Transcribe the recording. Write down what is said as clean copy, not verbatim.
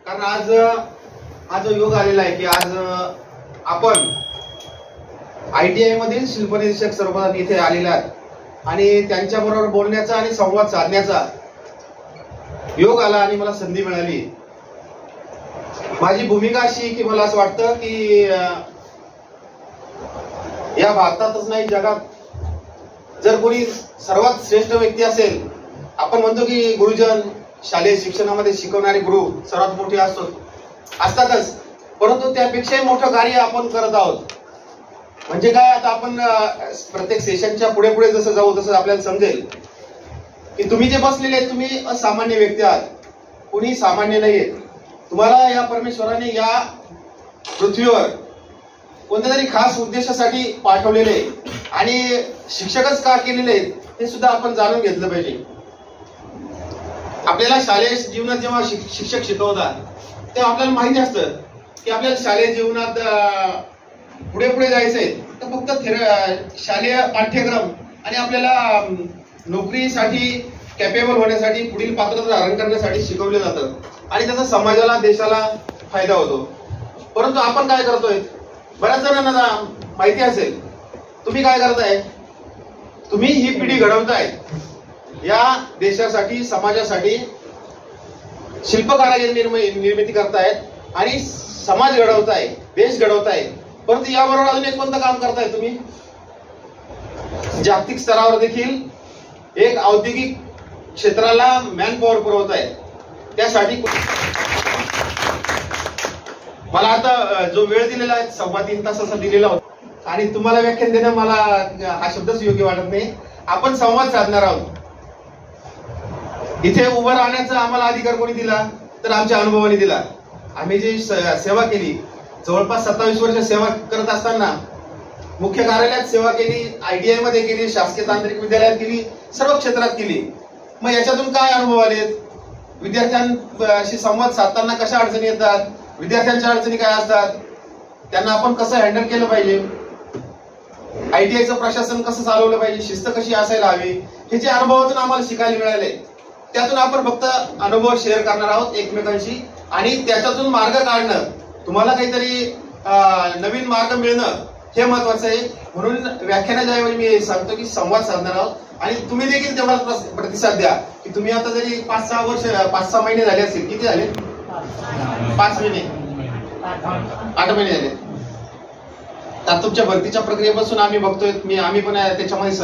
कारण आज हा जो योग आलेला आहे की आज आपण ITI मधील शिल्पनिरीक्षक सर्वजण इथे आलेले आहेत आणि त्यांच्याबरोबर बोलण्याचा आणि संवाद साधण्याचा योग आला आणि मला संधी मिळाली। माझी भूमिका अशी की मला असं वाटतं की या भारतातच नाही जगात जर कोणी सर्वात श्रेष्ठ व्यक्ती असेल, आपण म्हणतो की गुरुजन शालेय शिक्षणामध्ये शिकवणारे गुरु सर्वात मोठे असतातच, परंतु त्यापेक्षाही मोठं कार्य आपण करत आहोत। म्हणजे काय, आता आपण प्रत्येक सेशनच्या पुढे पुढे जसं जाऊ तसं आपल्याला समजेल की तुम्ही जे बसलेले आहेत तुम्ही असामान्य व्यक्ती आहात, कुणी सामान्य नाहीये। तुम्हाला या परमेश्वराने या पृथ्वीवर कोणत्या तरी खास उद्देशासाठी पाठवलेले आणि शिक्षकच का केलेले हे सुद्धा आपण जाणून घेतलं पाहिजे। आपल्याला शालेय जीवनात जेव्हा शिक्षक शिकवतात तेव्हा आपल्याला माहिती असतं की आपल्याला शालेय जीवनात पुढे पुढे जायचंय तर फक्त शालेय पाठ्यक्रम आणि आपल्याला नोकरीसाठी कॅपेबल होण्यासाठी पुढील पात्रता धारण करण्यासाठी शिकवले जातं आणि त्याचा समाजाला देशाला फायदा होतो। परंतु आपण काय करतोय, बऱ्याच जणांना माहिती असेल, तुम्ही काय करताय, तुम्ही ही पिढी घडवताय, या देशासाठी समाजासाठी शिल्पकाराची निर्मिती करतायत आणि समाज घडवताय, देश घडवताय। परंतु याबरोबर अजून एक कोणतं काम करताय तुम्ही, जागतिक स्तरावर देखील एक औद्योगिक क्षेत्राला मॅन पॉवर पुरवताय। त्यासाठी मला आता जो वेळ दिलेला आहे 3.25 तासाचा दिलेला होता आणि तुम्हाला व्याख्यान देणं मला हा शब्दच योग्य वाटत नाही। आपण संवाद साधणार आहोत। इथे उभं राहण्याचा आम्हाला अधिकार कोणी दिला तर आमच्या अनुभवाने दिला। आम्ही जी सेवा केली, जवळपास 27 वर्ष सेवा करत असताना मुख्य कार्यालयात सेवा केली, ITI मध्ये केली, शासकीय तांत्रिक विद्यालयात केली, सर्व क्षेत्रात केली। मग याच्यातून काय अनुभव आलेत, विद्यार्थ्यांशी संवाद साधताना कशा अडचणी येतात, विद्यार्थ्यांच्या अडचणी काय असतात, त्यांना आपण कसं हँडल केलं पाहिजे, ITIचं प्रशासन कसं चालवलं पाहिजे, शिस्त कशी असायला हवी, हे जे अनुभवातून आम्हाला शिकायला मिळाले त्यातून आपण फक्त अनुभव शेअर करणार आहोत एकमेकांशी आणि त्याच्यातून मार्ग काढणं, तुम्हाला काहीतरी नवीन मार्ग मिळणं हे महत्वाचं आहे। म्हणून व्याख्यानाच्या ऐवजी मी सांगतो की संवाद साधणार आहोत आणि तुम्ही देखील तेवढा प्रतिसाद द्या की तुम्ही आता जरी 5-6 महिने झाले असतील, किती झाले, 5 महिने 8 महिने झाले, तर तुमच्या भरतीच्या प्रक्रियेपासून आम्ही बघतोय, आम्ही पण त्याच्यामध्ये